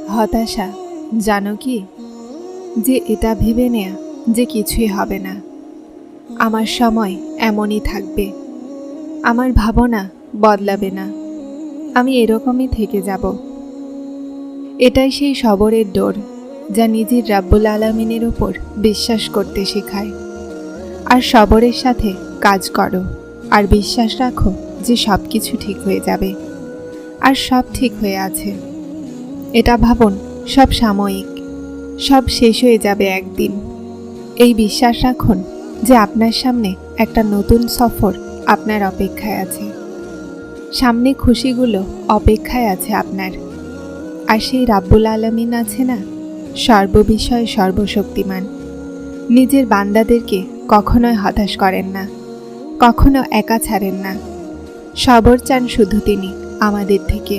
হতাশা, জানো কি, যে এটা ভেবে নেয়া যে কিছুই হবে না, আমার সময় এমনই থাকবে, আমার ভাবনা বদলাবে না, আমি এরকমই থেকে যাব। এটাই সেই সবরের ডোর, যা নিজের রাব্বুল আলামিনের ওপর বিশ্বাস করতে শেখায়। আর সবরের সাথে কাজ করো, আর বিশ্বাস রাখো যে সব কিছু ঠিক হয়ে যাবে, আর সব ঠিক হয়ে আছে। এটা ভাবুন, সব সাময়িক, সব শেষ হয়ে যাবে একদিন। এই বিশ্বাস রাখুন যে আপনার সামনে একটা নতুন সফর আপনার অপেক্ষায় আছে, সামনে খুশিগুলো অপেক্ষায় আছে আপনার। আর সেই রাব্বুল আলামিন আছে না, সর্ববিষয়ে সর্বশক্তিমান, নিজের বান্দাদেরকে কখনোই হতাশ করেন না, কখনো একা ছাড়েন না। সবর চান শুধু তিনি আমাদের থেকে।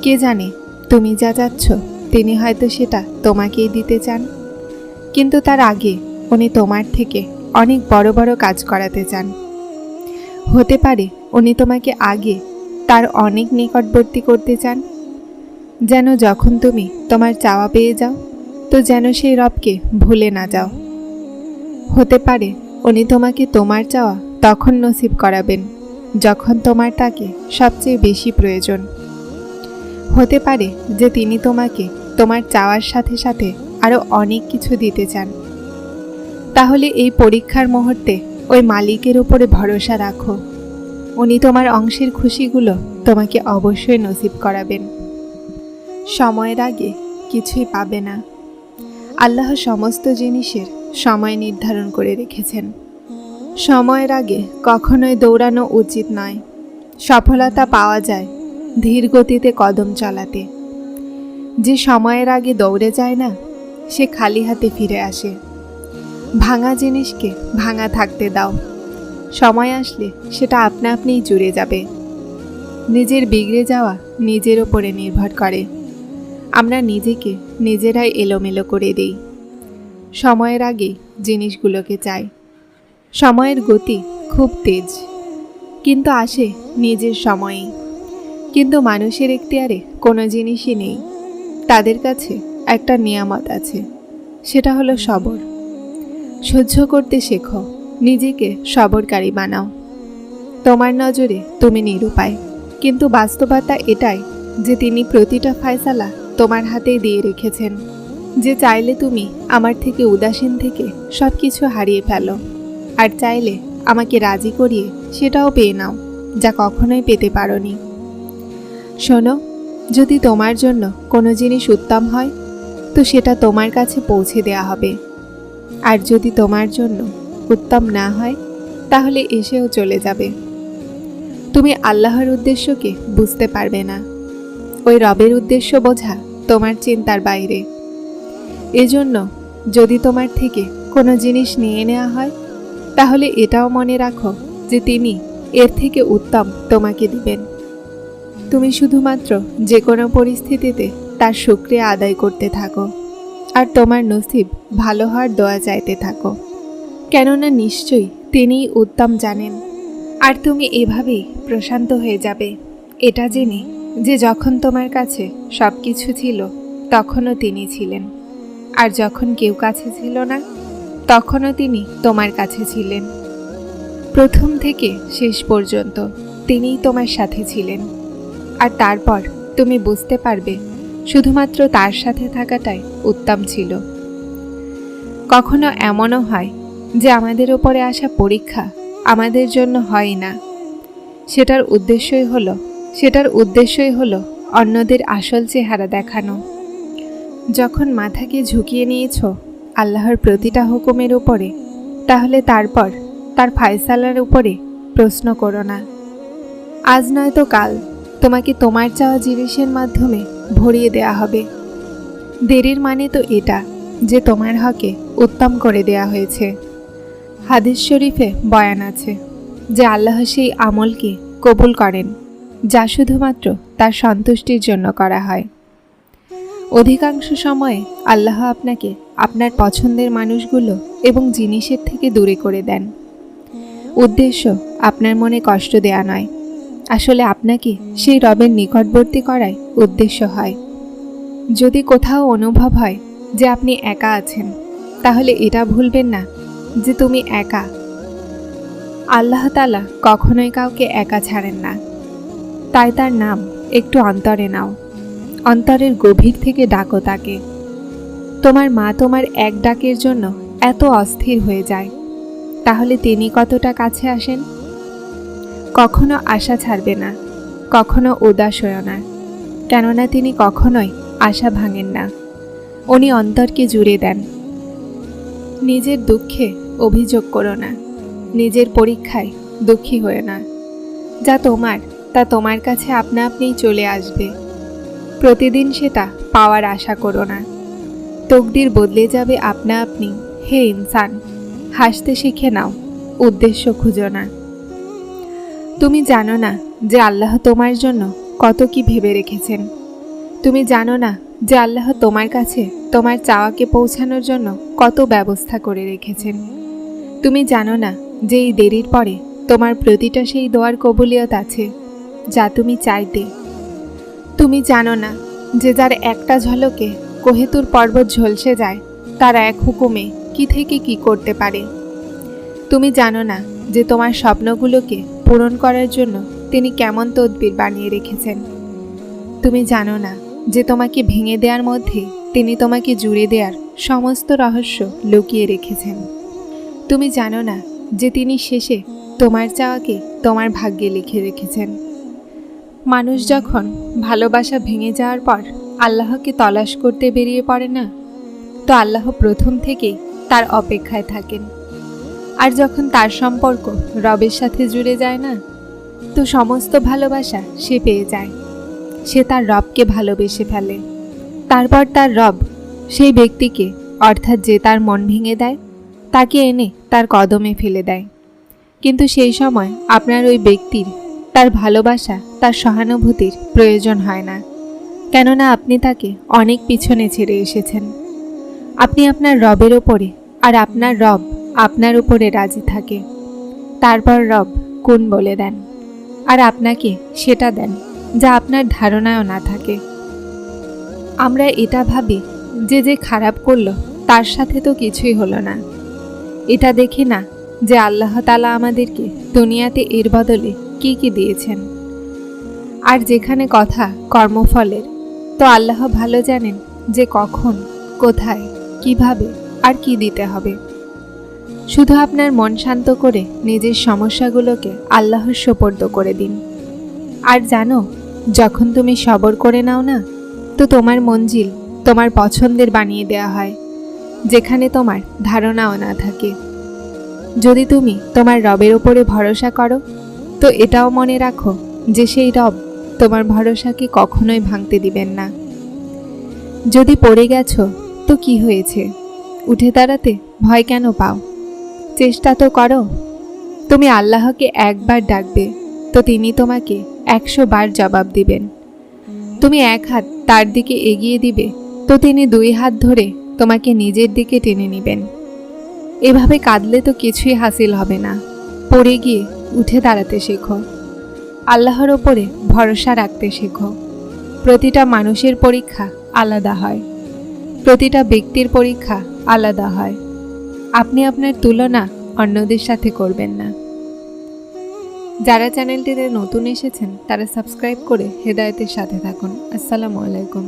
কে জানে, তুমি যা চাচ্ছ তিনি হয়তো সেটা তোমাকেই দিতে চান, কিন্তু তার আগে উনি তোমার থেকে অনেক বড় বড় কাজ করাতে চান। হতে পারে উনি তোমাকে আগে তার অনেক নিকটবর্তী করতে চান, যেন যখন তুমি তোমার চাওয়া পেয়ে যাও তো যেন সেই রবকে ভুলে না যাও। হতে পারে উনি তোমাকে তোমার চাওয়া তখন নসিব করাবেন যখন তোমার তাকে সবচেয়ে বেশি প্রয়োজন। হতে পারে যে তিনি তোমাকে তোমার চাওয়ার সাথে সাথে আরও অনেক কিছু দিতে চান। তাহলে এই পরীক্ষার মুহূর্তে ওই মালিকের উপরে ভরসা রাখো, উনি তোমার অংশের খুশিগুলো তোমাকে অবশ্যই নসিব করাবেন। সময়ের আগে কিছুই পাবে না। আল্লাহ সমস্ত জিনিসের সময় নির্ধারণ করে রেখেছেন। সময়ের আগে কখনোই দৌড়ানো উচিত নয়। সফলতা পাওয়া যায় ধীর গতিতে কদম চালাতে। যে সময়ের আগে দৌড়ে যায় না, সে খালি হাতে ফিরে আসে। ভাঙা জিনিসকে ভাঙা থাকতে দাও, সময় আসলে সেটা আপনা আপনিই জুড়ে যাবে। নিজের বিগড়ে যাওয়া নিজের ওপরে নির্ভর করে। আমরা নিজেকে নিজেরাই এলোমেলো করে দিই। সময়ের আগেই জিনিসগুলোকে চাই। সময়ের গতি খুব তেজ, কিন্তু আসে নিজের সময়েই। কিন্তু মানুষের এখতিয়ারে কোনো জিনিসই নেই। তাদের কাছে একটা নিয়ামত আছে, সেটা হলো সবর। সহ্য করতে শেখো, নিজেকে সবরকারী বানাও। তোমার নজরে তুমি নিরুপায়, কিন্তু বাস্তবতা এটাই যে তিনি প্রতিটা ফয়সালা তোমার হাতেই দিয়ে রেখেছেন। যে চাইলে তুমি আমার থেকে উদাসীন থেকে সব কিছু হারিয়ে ফেলো, আর চাইলে আমাকে রাজি করিয়ে সেটাও পেয়ে নাও যা কখনোই পেতে পারোনি। শোনো, যদি তোমার জন্য কোনো জিনিস উত্তম হয় তো সেটা তোমার কাছে পৌঁছে দেয়া হবে, আর যদি তোমার জন্য উত্তম না হয় তাহলে এসেও চলে যাবে। তুমি আল্লাহর উদ্দেশ্যকে বুঝতে পারবে না। ওই রবের উদ্দেশ্য বোঝা তোমার চিন্তার বাইরে। এজন্য যদি তোমার থেকে কোনো জিনিস নিয়ে নেওয়া হয় তাহলে এটাও মনে রাখো যে তিনি এর থেকে উত্তম তোমাকে দিবেন। তুমি শুধুমাত্র যে কোনো পরিস্থিতিতে তার শুকরিয়া আদায় করতে থাকো, আর তোমার নসিব ভালো হওয়ার দোয়া চাইতে থাকো, কেননা নিশ্চয়ই তিনিই উত্তম জানেন। আর তুমি এভাবেই প্রশান্ত হয়ে যাবে, এটা জেনে যে যখন তোমার কাছে সব কিছু ছিল তখনও তিনি ছিলেন, আর যখন কেউ কাছে ছিল না তখনও তিনি তোমার কাছে ছিলেন। প্রথম থেকে শেষ পর্যন্ত তিনিই তোমার সাথে ছিলেন। আর তারপর তুমি বুঝতে পারবে শুধুমাত্র তার সাথে থাকাটাই উত্তম ছিল। কখনো এমনও হয় যে আমাদের উপরে আসা পরীক্ষা আমাদের জন্য হয় না। সেটার উদ্দেশ্যই হলো অন্যদের আসল চেহারা দেখানো। যখন মাথাকে ঝুঁকিয়ে নিয়েছ আল্লাহর প্রতিটা হুকুমের উপরে, তাহলে তারপর তার ফায়সালার উপরে প্রশ্ন করো না। আজ নয়তো কাল তোমাকে তোমার চাওয়া জিনিসের মাধ্যমে ভরিয়ে দেয়া হবে। দেরির মানে তো এটা যে তোমার হকে উত্তম করে দেয়া হয়েছে। হাদিস শরীফে বয়ান আছে যে আল্লাহ সেই আমলকে কবুল করেন যা শুধুমাত্র তার সন্তুষ্টির জন্য করা হয়। অধিকাংশ সময়ে আল্লাহ আপনাকে আপনার পছন্দের মানুষগুলো এবং জিনিসের থেকে দূরে করে দেন। উদ্দেশ্য আপনার মনে কষ্ট দেয়া নয়, আসলে আপনাকে সেই রবের নিকটবর্তী করাই উদ্দেশ্য হয়। যদি কোথাও অনুভব হয় যে আপনি একা আছেন, তাহলে এটা ভুলবেন না যে তুমি একা। আল্লাহ তাআলা কখনোই কাউকে একা ছাড়েন না। তাই তার নাম একটু অন্তরে নাও, অন্তরের গভীর থেকে ডাকো তাকে। তোমার মা তোমার এক ডাকের জন্য এত অস্থির হয়ে যায়, তাহলে তিনি কতটা কাছে আসেন। কখনো আশা ছাড়বে না, কখনো উদাস হয়ো না, কেননা তিনি কখনোই আশা ভাঙেন না। উনি অন্তরকে জুড়ে দেন। নিজের দুঃখে অভিযোগ করো না, নিজের পরীক্ষায় দুঃখী হয়ে না। যা তোমার তা তোমার কাছে আপনা আপনিই চলে আসবে। প্রতিদিন সেটা পাওয়ার আশা করো না। তকদির বদলে যাবে আপনা আপনি। হে ইনসান, হাসতে শিখে নাও, উদ্দেশ্য খুঁজো না। তুমি জানো না যে আল্লাহ তোমার জন্য কত কি ভেবে রেখেছেন। তুমি জানো না যে আল্লাহ তোমার কাছে তোমার চাওয়াকে পৌঁছানোর জন্য কত ব্যবস্থা করে রেখেছেন। তুমি জানো না যে এই দেরির পরে তোমার প্রতিটা সেই দোয়ার কবুলিয়ত আছে যা তুমি চাইতে। তুমি জানো না যে যার একটা ঝলকে কোহেতুর পর্বত ঝলসে যায়, তার এক হুকুমে কি থেকে কি করতে পারে। তুমি জানো না যে তোমার স্বপ্নগুলোকে পূরণ করার জন্য তিনি কেমন তদবির বানিয়ে রেখেছেন। তুমি জানো না যে তোমাকে ভেঙে দেওয়ার মধ্যে তিনি তোমাকে জুড়ে দেওয়ার সমস্ত রহস্য লুকিয়ে রেখেছেন। তুমি জানো না যে তিনি শেষে তোমার চাওয়াকে তোমার ভাগ্যে লিখে রেখেছেন। মানুষ যখন ভালোবাসা ভেঙে যাওয়ার পর আল্লাহকে তলাশ করতে বেরিয়ে পড়ে না, তো আল্লাহ প্রথম থেকেই তার অপেক্ষায় থাকেন। আর যখন তার সম্পর্ক রবের সাথে জুড়ে যায় না, তো সমস্ত ভালোবাসা সে পেয়ে যায়। সে তার রবকে ভালোবেসে ফেলে। তারপর তার রব সেই ব্যক্তিকে, অর্থাৎ যে তার মন ভেঙে দেয়, তাকে এনে তার কদমে ফেলে দেয়। কিন্তু সেই সময় আপনার ওই ব্যক্তির তার ভালোবাসা, তার সহানুভূতির প্রয়োজন হয় না, কেননা আপনি তাকে অনেক পিছনে ছেড়ে এসেছেন। আপনি আপনার রবের ওপরে, আর আপনার রব আপনার উপরে রাজি থাকে। তারপর রব কোন বলে দেন, আর আপনাকে সেটা দেন যা আপনার ধারণায়ও না থাকে। আমরা এটা ভাবি যে যে খারাপ করলো তার সাথে তো কিছুই হলো না। এটা দেখি না যে আল্লাহ তাআলা আমাদেরকে দুনিয়াতে এর বদলে কি কি দিয়েছেন। আর যেখানে কথা কর্মফলের, তো আল্লাহ ভালো জানেন যে কখন, কোথায়, কিভাবে আর কি দিতে হবে। শুধু আপনার মন শান্ত করে নিজের সমস্যাগুলোকে আল্লাহর সোপর্দ করে দিন। আর জানো, যখন তুমি সবর করে নাও না, তো তোমার মঞ্জিল তোমার পছন্দের বানিয়ে দেওয়া হয়, যেখানে তোমার ধারণাও না থাকে। যদি তুমি তোমার রবের ওপরে ভরসা করো, তো এটাও মনে রাখো যে সেই রব তোমার ভরসাকে কখনোই ভাঙতে দিবেন না। যদি পড়ে গেছো তো কি হয়েছে, উঠে দাঁড়াতে ভয় কেন পাও? চেষ্টা তো করো। তুমি আল্লাহকে একবার ডাকবে, তো তিনি তোমাকে 100 বার জবাব দিবেন। তুমি এক হাত তার দিকে এগিয়ে দিবে, তো তিনি 2 হাত ধরে তোমাকে নিজের দিকে টেনে নেবেন। এভাবে কাঁদলে তো কিছুই হাসিল হবে না। পড়ে গিয়ে উঠে দাঁড়াতে শেখো। আল্লাহর ওপরে ভরসা রাখতে শেখো। প্রতিটা মানুষের পরীক্ষা আলাদা হয়, প্রতিটা ব্যক্তির পরীক্ষা আলাদা হয়। আপনি আপনার তুলনা অন্যদের সাথে করবেন না। যারা চ্যানেলটিতে নতুন এসেছেন তারা সাবস্ক্রাইব করে হেদায়েতের সাথে থাকুন। আসসালামু আলাইকুম।